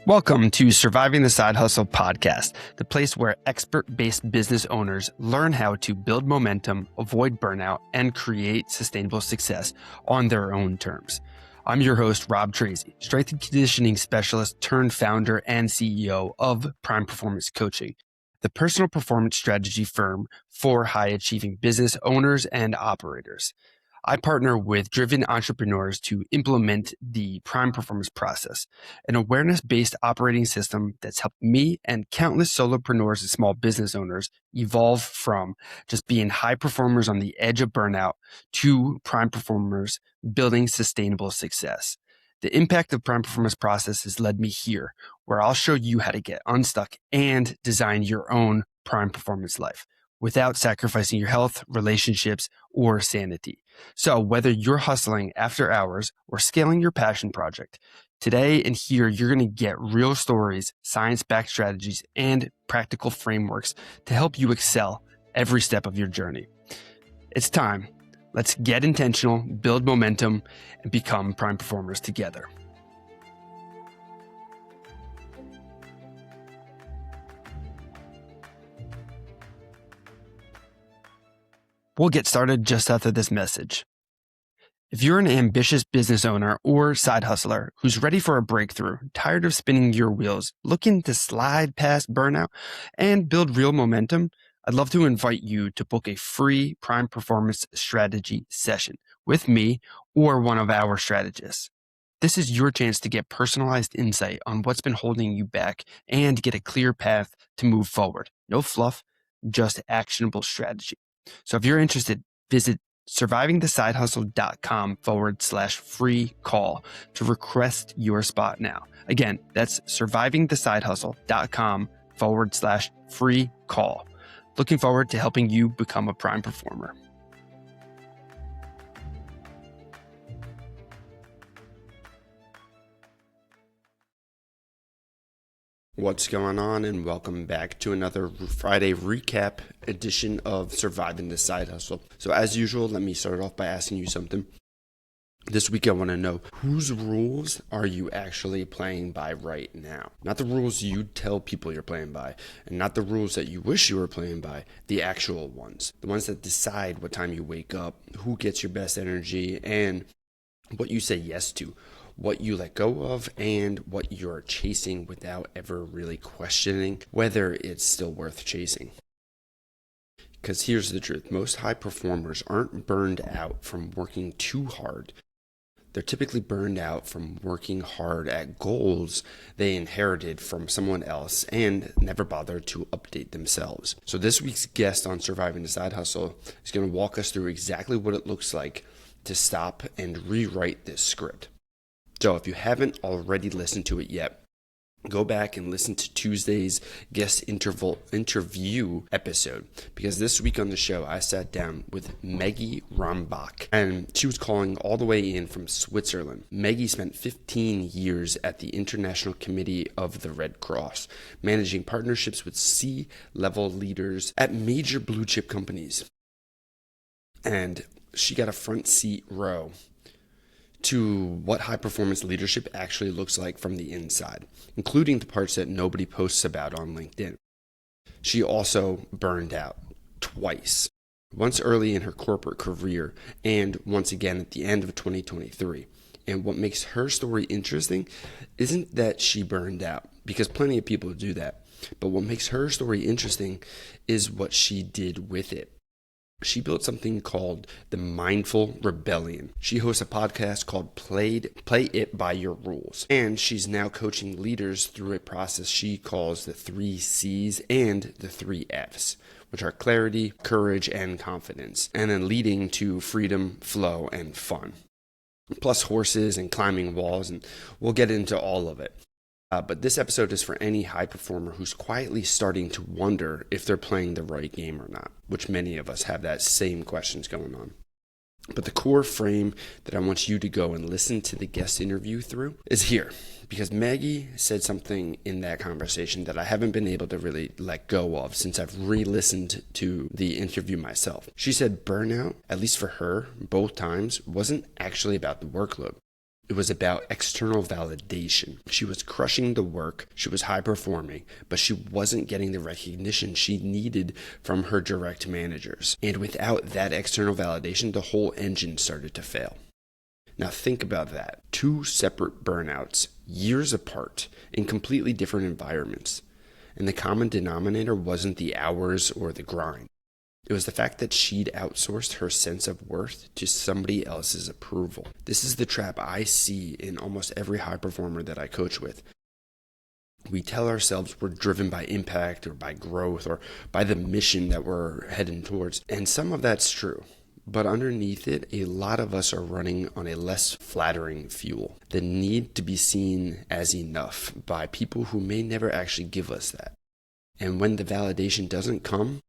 Welcome to Surviving the Side Hustle podcast, the place where expert-based business owners learn how to build momentum, avoid burnout, and create sustainable success on their own terms. I'm your host, Rob Tracy, strength and conditioning specialist turned founder and CEO of Prime Performance Coaching, the personal performance strategy firm for high-achieving business owners and operators. I partner with driven entrepreneurs to implement the Prime Performance process, an awareness-based operating system that's helped me and countless solopreneurs and small business owners evolve from just being high performers on the edge of burnout to prime performers building sustainable success. The impact of Prime Performance process has led me here, where I'll show you how to get unstuck and design your own Prime Performance life without sacrificing your health, relationships, or sanity. So whether you're hustling after hours or scaling your passion project, today and here you're going to get real stories, science-backed strategies, and practical frameworks to help you excel every step of your journey. It's time. Let's get intentional, build momentum, and become prime performers together. We'll get started just after this message. If you're an ambitious business owner or side hustler who's ready for a breakthrough, tired of spinning your wheels, looking to slide past burnout and build real momentum, I'd love to invite you to book a free Prime Performance strategy session with me or one of our strategists. This is your chance to get personalized insight on what's been holding you back and get a clear path to move forward. No fluff, just actionable strategy. So if you're interested, visit survivingthesidehustle.com/free call to request your spot now. Again, that's survivingthesidehustle.com/free call. Looking forward to helping you become a prime performer. What's going on, and welcome back to another Friday recap edition of Surviving the Side Hustle. So as usual, let me start off by asking you something. This week I want to know, whose rules are you actually playing by right now? Not the rules you tell people you're playing by, and not the rules that you wish you were playing by, the actual ones. The ones that decide what time you wake up, who gets your best energy, and what you say yes to. What you let go of, and what you're chasing without ever really questioning whether it's still worth chasing. Because here's the truth. Most high performers aren't burned out from working too hard. They're typically burned out from working hard at goals they inherited from someone else and never bothered to update themselves. So this week's guest on Surviving the Side Hustle is going to walk us through exactly what it looks like to stop and rewrite this script. So if you haven't already listened to it yet, go back and listen to Tuesday's guest interview episode, because this week on the show, I sat down with Meggie Rombach, and she was calling all the way in from Switzerland. Meggie spent 15 years at the International Committee of the Red Cross, managing partnerships with C-level leaders at major blue chip companies. And she got a front seat row to what high performance leadership actually looks like from the inside, including the parts that nobody posts about on LinkedIn. She also burned out twice, once early in her corporate career and once again at the end of 2023. And what makes her story interesting isn't that she burned out, because plenty of people do that. But what makes her story interesting is what she did with it. She built something called the Mindful Rebellion. She hosts a podcast called Play It By Your Rules. And she's now coaching leaders through a process she calls the 3 C's and the 3 F's, which are clarity, courage, and confidence, and then leading to freedom, flow, and fun. Plus horses and climbing walls, and we'll get into all of it. But this episode is for any high performer who's quietly starting to wonder if they're playing the right game or not, which many of us have that same questions going on. But the core frame that I want you to go and listen to the guest interview through is here, because Meggie said something in that conversation that I haven't been able to really let go of since I've re-listened to the interview myself. She said burnout, at least for her, both times, wasn't actually about the workload. It was about external validation. She was crushing the work, she was high performing, but she wasn't getting the recognition she needed from her direct managers. And without that external validation, the whole engine started to fail. Now think about that. 2 separate burnouts, years apart, in completely different environments. And the common denominator wasn't the hours or the grind. It was the fact that she'd outsourced her sense of worth to somebody else's approval. This is the trap I see in almost every high performer that I coach with. We tell ourselves we're driven by impact or by growth or by the mission that we're heading towards. And some of that's true. But underneath it, a lot of us are running on a less flattering fuel. The need to be seen as enough by people who may never actually give us that. And when the validation doesn't come,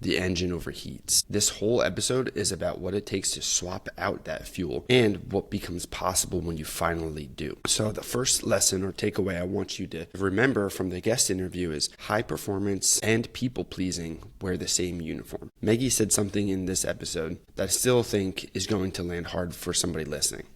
the engine overheats. This whole episode is about what it takes to swap out that fuel and what becomes possible when you finally do. So the first lesson or takeaway I want you to remember from the guest interview is high performance and people pleasing wear the same uniform. Meggie said something in this episode that I still think is going to land hard for somebody listening.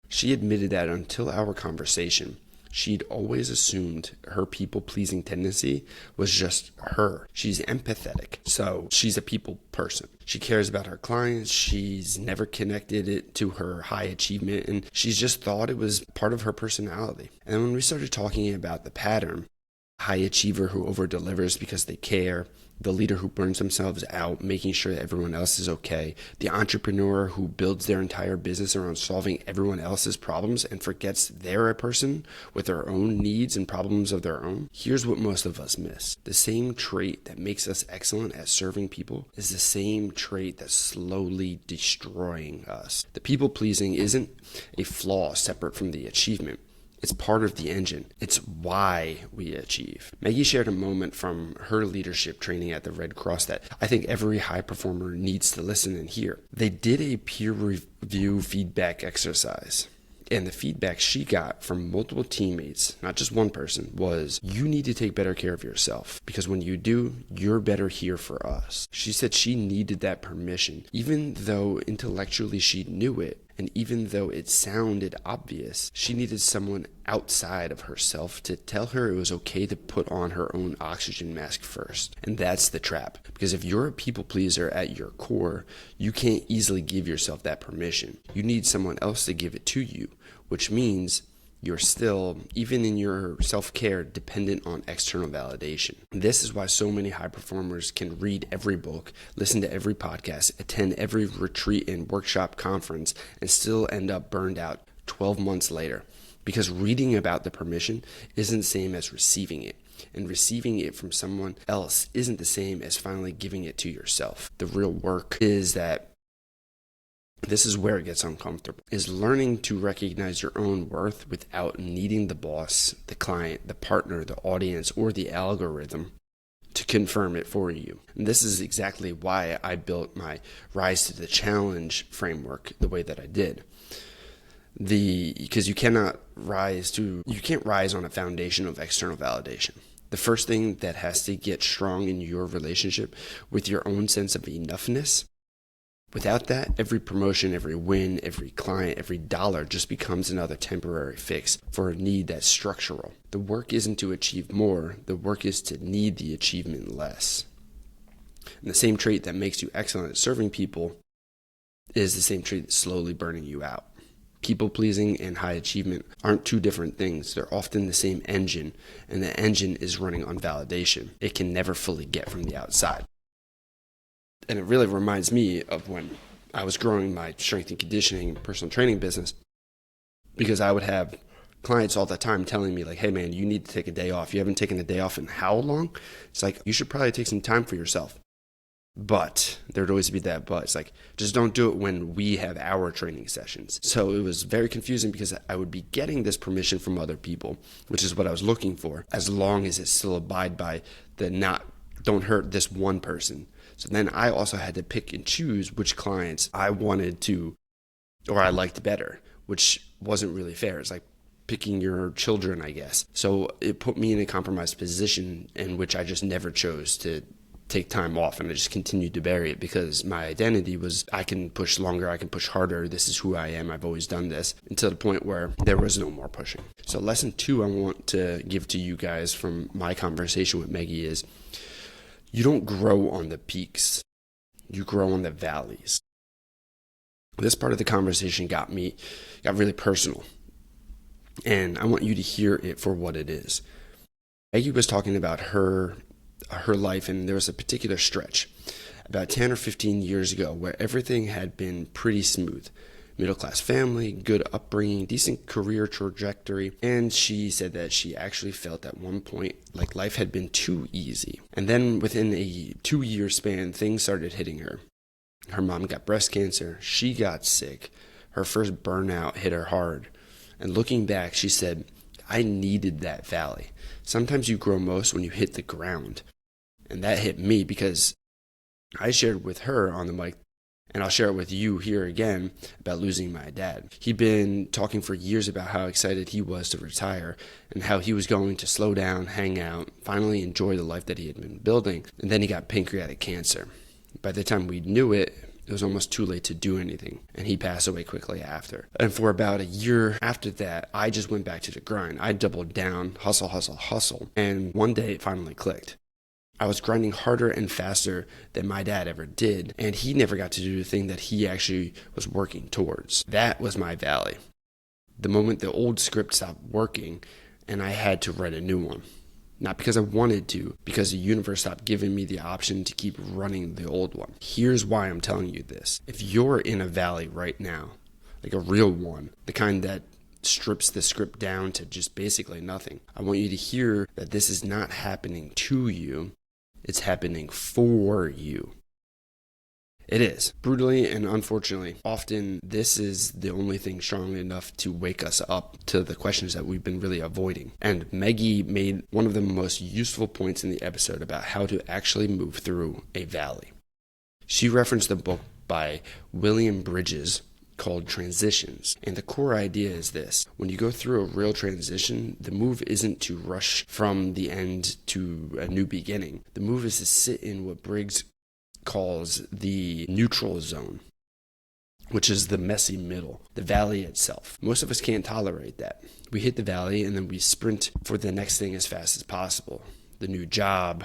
She admitted that until our conversation, she'd always assumed her people-pleasing tendency was just her. She's empathetic, so she's a people person. She cares about her clients, she's never connected it to her high achievement, and she's just thought it was part of her personality. And then when we started talking about the pattern, high achiever who over-delivers because they care, the leader who burns themselves out, making sure that everyone else is okay, the entrepreneur who builds their entire business around solving everyone else's problems and forgets they're a person with their own needs and problems of their own. Here's what most of us miss. The same trait that makes us excellent at serving people is the same trait that's slowly destroying us. The people pleasing isn't a flaw separate from the achievement. It's part of the engine. It's why we achieve. Meggie shared a moment from her leadership training at the Red Cross that I think every high performer needs to listen and hear. They did a peer review feedback exercise. And the feedback she got from multiple teammates, not just one person, was you need to take better care of yourself because when you do, you're better here for us. She said she needed that permission, even though intellectually she knew it. And even though it sounded obvious, she needed someone outside of herself to tell her it was okay to put on her own oxygen mask first. And that's the trap. Because if you're a people pleaser at your core, you can't easily give yourself that permission. You need someone else to give it to you, which means you're still, even in your self-care, dependent on external validation. This is why so many high performers can read every book, listen to every podcast, attend every retreat and workshop conference, and still end up burned out 12 months later. Because reading about the permission isn't the same as receiving it. And receiving it from someone else isn't the same as finally giving it to yourself. The real work is that this is where it gets uncomfortable, is learning to recognize your own worth without needing the boss, the client, the partner, the audience, or the algorithm to confirm it for you. And this is exactly why I built my Rise to the Challenge framework the way that I did. Because you can't rise on a foundation of external validation. The first thing that has to get strong in your relationship with your own sense of enoughness. Without that, every promotion, every win, every client, every dollar just becomes another temporary fix for a need that's structural. The work isn't to achieve more, the work is to need the achievement less. And the same trait that makes you excellent at serving people is the same trait that's slowly burning you out. People pleasing and high achievement aren't two different things. They're often the same engine, and the engine is running on validation. It can never fully get from the outside. And it really reminds me of when I was growing my strength and conditioning and personal training business, because I would have clients all the time telling me like, hey man, you need to take a day off. You haven't taken a day off in how long? It's like, you should probably take some time for yourself. But there'd always be that but. It's like, just don't do it when we have our training sessions. So it was very confusing because I would be getting this permission from other people, which is what I was looking for, as long as it still abide by the don't hurt this one person. So then I also had to pick and choose which clients I wanted to, or I liked better, which wasn't really fair. It's like picking your children, I guess. So it put me in a compromised position in which I just never chose to take time off, and I just continued to bury it because my identity was, I can push longer, I can push harder, this is who I am, I've always done this, until the point where there was no more pushing. So lesson 2 I want to give to you guys from my conversation with Meggie is, you don't grow on the peaks, you grow on the valleys. This part of the conversation got really personal, and I want you to hear it for what it is. Meggie was talking about her life, and there was a particular stretch about 10 or 15 years ago where everything had been pretty smooth. Middle-class family, good upbringing, decent career trajectory, and she said that she actually felt at one point like life had been too easy. And then within a 2-year span, things started hitting her. Her mom got breast cancer, she got sick, her first burnout hit her hard. And looking back, she said, I needed that valley. Sometimes you grow most when you hit the ground. And that hit me because I shared with her on the mic, and I'll share it with you here again, about losing my dad. He'd been talking for years about how excited he was to retire and how he was going to slow down, hang out, finally enjoy the life that he had been building. And then he got pancreatic cancer. By the time we knew it, it was almost too late to do anything, and he passed away quickly after. And for about a year after that, I just went back to the grind. I doubled down, hustle. And one day it finally clicked. I was grinding harder and faster than my dad ever did, and he never got to do the thing that he actually was working towards. That was my valley. The moment the old script stopped working, and I had to write a new one. Not because I wanted to, because the universe stopped giving me the option to keep running the old one. Here's why I'm telling you this. If you're in a valley right now, like a real one, the kind that strips the script down to just basically nothing, I want you to hear that this is not happening to you, it's happening for you. It is. Brutally and unfortunately, often this is the only thing strong enough to wake us up to the questions that we've been really avoiding. And Meggie made one of the most useful points in the episode about how to actually move through a valley. She referenced a book by William Bridges called Transitions. And the core idea is this: when you go through a real transition, the move isn't to rush from the end to a new beginning. The move is to sit in what Briggs calls the neutral zone, which is the messy middle, the valley itself. Most of us can't tolerate that. We hit the valley and then we sprint for the next thing as fast as possible. The new job,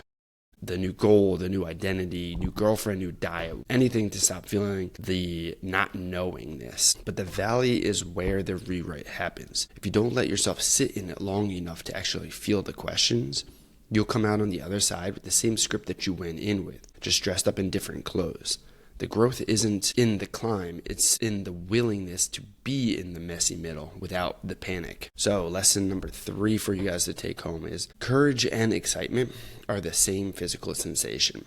the new goal, the new identity, new girlfriend, new diet, anything to stop feeling the not knowingness. But the valley is where the rewrite happens. If you don't let yourself sit in it long enough to actually feel the questions, you'll come out on the other side with the same script that you went in with, just dressed up in different clothes. The growth isn't in the climb, it's in the willingness to be in the messy middle without the panic. So lesson number 3 for you guys to take home is courage and excitement are the same physical sensation.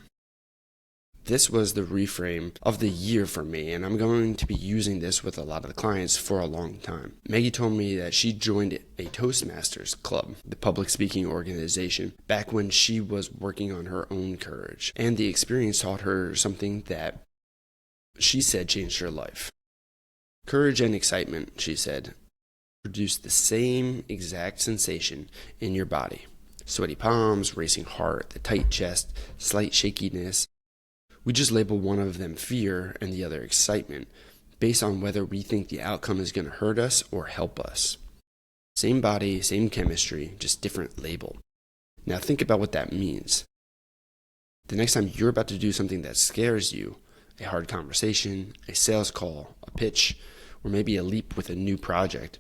This was the reframe of the year for me, and I'm going to be using this with a lot of the clients for a long time. Meggie told me that she joined a Toastmasters club, the public speaking organization, back when she was working on her own courage. And the experience taught her something that she said changed her life. Courage and excitement, she said, produce the same exact sensation in your body. Sweaty palms, racing heart, the tight chest, slight shakiness. We just label one of them fear and the other excitement based on whether we think the outcome is going to hurt us or help us. Same body, same chemistry, just different label. Now think about what that means. The next time you're about to do something that scares you, a hard conversation, a sales call, a pitch, or maybe a leap with a new project,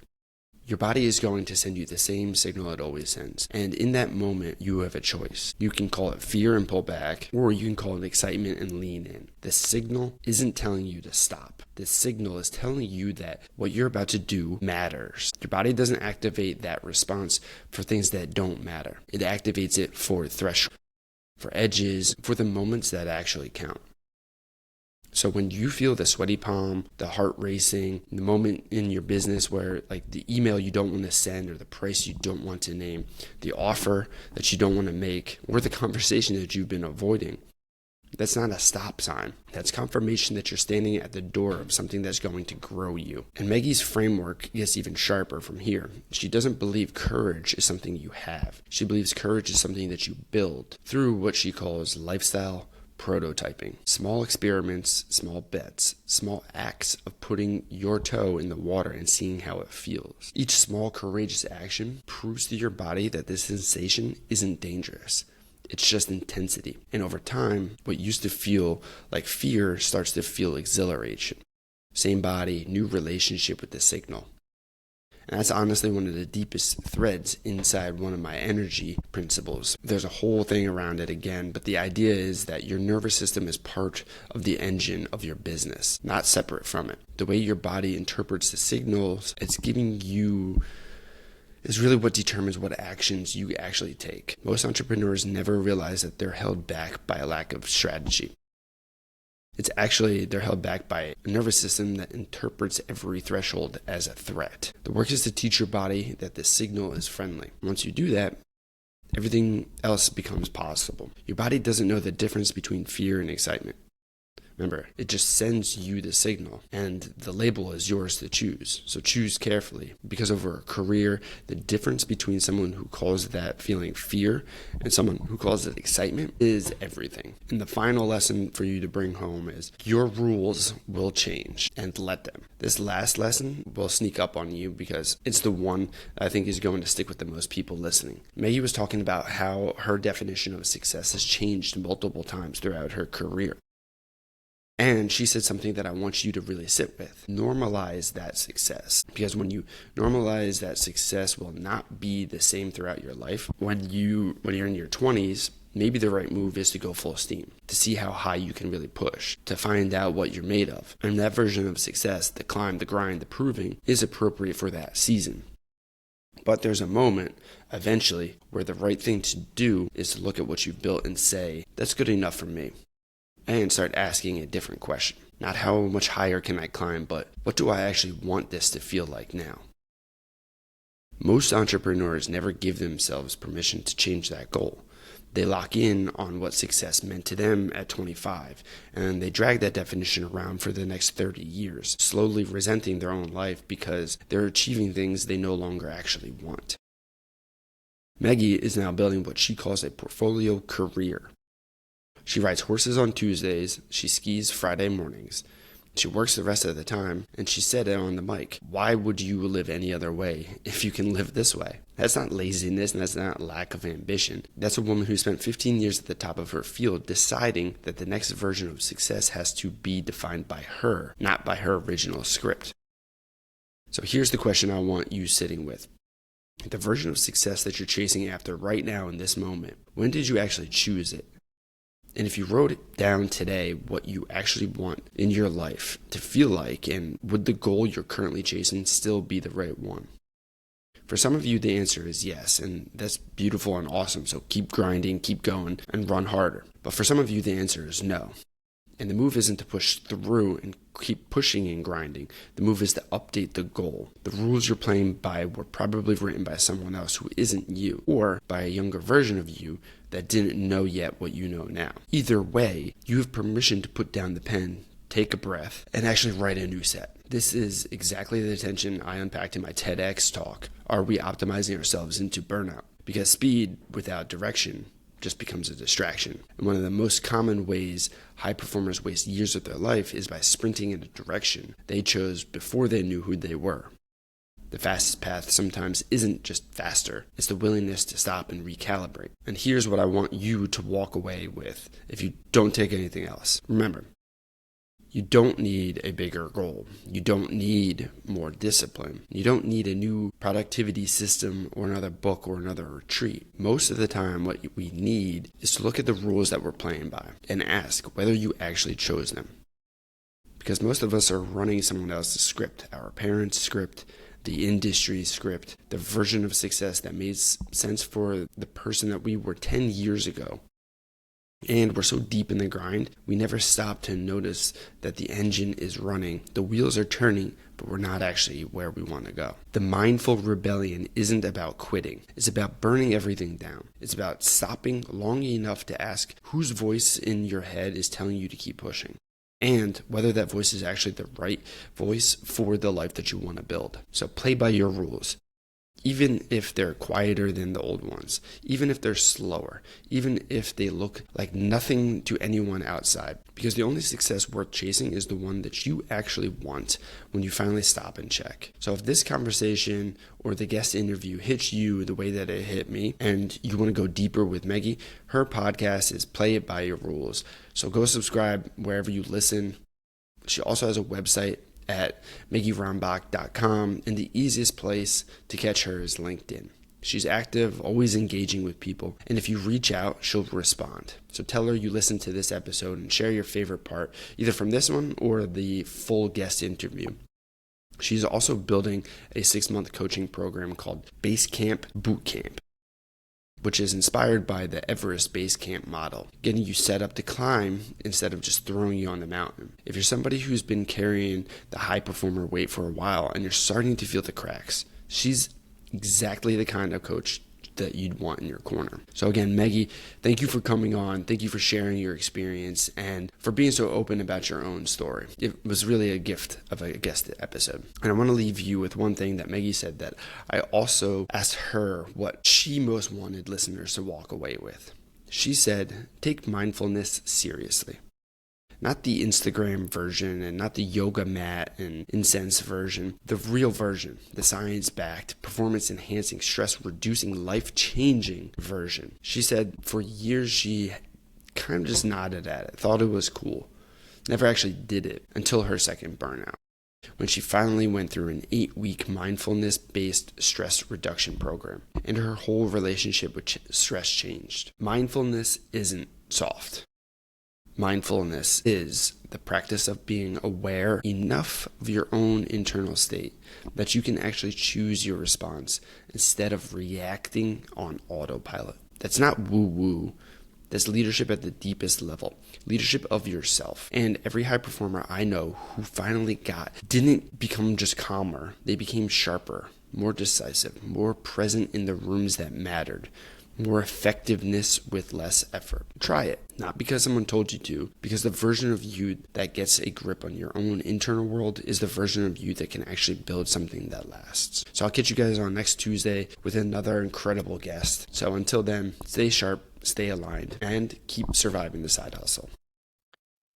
your body is going to send you the same signal it always sends. And in that moment, you have a choice. You can call it fear and pull back, or you can call it excitement and lean in. The signal isn't telling you to stop. The signal is telling you that what you're about to do matters. Your body doesn't activate that response for things that don't matter. It activates it for threshold, for edges, for the moments that actually count. So when you feel the sweaty palm, the heart racing, the moment in your business where like the email you don't want to send or the price you don't want to name, the offer that you don't want to make, or the conversation that you've been avoiding, That's not a stop sign. That's confirmation that you're standing at the door of something that's going to grow you. And Meggie's framework gets even sharper from here. She doesn't believe courage is something you have. She believes courage is something that you build through what she calls lifestyle prototyping. Small experiments, small bets, small acts of putting your toe in the water and seeing how it feels. Each small courageous action proves to your body that this sensation isn't dangerous. It's just intensity. And over time, what used to feel like fear starts to feel exhilaration. Same body, new relationship with the signal. And that's honestly one of the deepest threads inside one of my energy principles. There's a whole thing around it again, but the idea is that your nervous system is part of the engine of your business, not separate from it. The way your body interprets the signals it's giving you is really what determines what actions you actually take. Most entrepreneurs never realize that they're held back by a lack of strategy. They're held back by a nervous system that interprets every threshold as a threat. The work is to teach your body that the signal is friendly. Once you do that, everything else becomes possible. Your body doesn't know the difference between fear and excitement. Remember, it just sends you the signal, and the label is yours to choose. So choose carefully, because over a career, the difference between someone who calls that feeling fear and someone who calls it excitement is everything. And the final lesson for you to bring home is your rules will change, and let them. This last lesson will sneak up on you because it's the one I think is going to stick with the most people listening. Meggie was talking about how her definition of success has changed multiple times throughout her career. And she said something that I want you to really sit with. Normalize that success. Because when you normalize that success will not be the same throughout your life. When you're in your 20s, maybe the right move is to go full steam, to see how high you can really push, to find out what you're made of. And that version of success, the climb, the grind, the proving, is appropriate for that season. But there's a moment, eventually, where the right thing to do is to look at what you've built and say, that's good enough for me. And start asking a different question. Not how much higher can I climb, but what do I actually want this to feel like now? Most entrepreneurs never give themselves permission to change that goal. They lock in on what success meant to them at 25, and they drag that definition around for the next 30 years, slowly resenting their own life because they're achieving things they no longer actually want. Meggie is now building what she calls a portfolio career. She rides horses on Tuesdays, she skis Friday mornings. She works the rest of the time, and she said it on the mic, why would you live any other way if you can live this way? That's not laziness, and that's not lack of ambition. That's a woman who spent 15 years at the top of her field deciding that the next version of success has to be defined by her, not by her original script. So here's the question I want you sitting with. The version of success that you're chasing after right now in this moment, when did you actually choose it? And if you wrote it down today, what you actually want in your life to feel like, and would the goal you're currently chasing still be the right one? For some of you, the answer is yes, and that's beautiful and awesome. So keep grinding, keep going, and run harder. But for some of you, the answer is no. And the move isn't to push through and keep pushing and grinding. The move is to update the goal. The rules you're playing by were probably written by someone else who isn't you, or by a younger version of you that didn't know yet what you know now. Either way, you have permission to put down the pen, take a breath, and actually write a new set. This is exactly the tension I unpacked in my TEDx talk. Are we optimizing ourselves into burnout? Because speed without direction just becomes a distraction. And one of the most common ways high performers waste years of their life is by sprinting in a direction they chose before they knew who they were. The fastest path sometimes isn't just faster, it's the willingness to stop and recalibrate. And here's what I want you to walk away with if you don't take anything else. Remember, you don't need a bigger goal. You don't need more discipline. You don't need a new productivity system or another book or another retreat. Most of the time, what we need is to look at the rules that we're playing by and ask whether you actually chose them. Because most of us are running someone else's script, our parents' script, the industry script, the version of success that made sense for the person that we were 10 years ago. And we're so deep in the grind, we never stop to notice that the engine is running, the wheels are turning, but we're not actually where we want to go. The mindful rebellion isn't about quitting. It's about burning everything down. It's about stopping long enough to ask whose voice in your head is telling you to keep pushing, and whether that voice is actually the right voice for the life that you want to build. So play by your rules. Even if they're quieter than the old ones, even if they're slower, even if they look like nothing to anyone outside, because the only success worth chasing is the one that you actually want when you finally stop and check. So if this conversation or the guest interview hits you the way that it hit me, and you want to go deeper with Meggie, her podcast is Play It By Your Rules. So go subscribe wherever you listen. She also has a website at MeggieRombach.com, and the easiest place to catch her is LinkedIn. She's active, always engaging with people, and if you reach out, she'll respond. So tell her you listened to this episode and share your favorite part, either from this one or the full guest interview. She's also building a 6-month coaching program called Basecamp Bootcamp, which is inspired by the Everest Base Camp model, getting you set up to climb instead of just throwing you on the mountain. If you're somebody who's been carrying the high performer weight for a while and you're starting to feel the cracks, she's exactly the kind of coach that you'd want in your corner. So again, Meggie, thank you for coming on. Thank you for sharing your experience and for being so open about your own story. It was really a gift of a guest episode. And I want to leave you with one thing that Meggie said that I also asked her what she most wanted listeners to walk away with. She said, take mindfulness seriously. Not the Instagram version and not the yoga mat and incense version, the real version, the science-backed, performance-enhancing, stress-reducing, life-changing version. She said for years she kind of just nodded at it, thought it was cool, never actually did it until her second burnout, when she finally went through an 8-week mindfulness-based stress reduction program, and her whole relationship with stress changed. Mindfulness isn't soft. Mindfulness is the practice of being aware enough of your own internal state that you can actually choose your response instead of reacting on autopilot. That's not woo-woo. That's leadership at the deepest level, leadership of yourself. And every high performer I know who finally didn't become just calmer. They became sharper, more decisive, more present in the rooms that mattered, more effectiveness with less effort. Try it. Not because someone told you to, because the version of you that gets a grip on your own internal world is the version of you that can actually build something that lasts. So I'll catch you guys on next Tuesday with another incredible guest. So until then, stay sharp, stay aligned, and keep surviving the side hustle.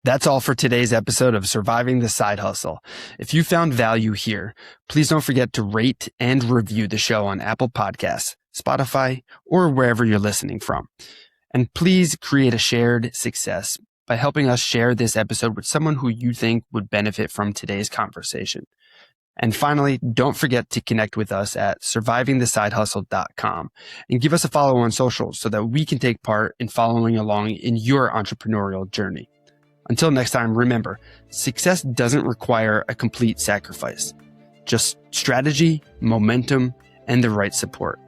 That's all for today's episode of Surviving the Side Hustle. If you found value here, please don't forget to rate and review the show on Apple Podcasts, Spotify, or wherever you're listening from. And please create a shared success by helping us share this episode with someone who you think would benefit from today's conversation. And finally, don't forget to connect with us at survivingthesidehustle.com and give us a follow on socials so that we can take part in following along in your entrepreneurial journey. Until next time, remember, success doesn't require a complete sacrifice, just strategy, momentum, and the right support.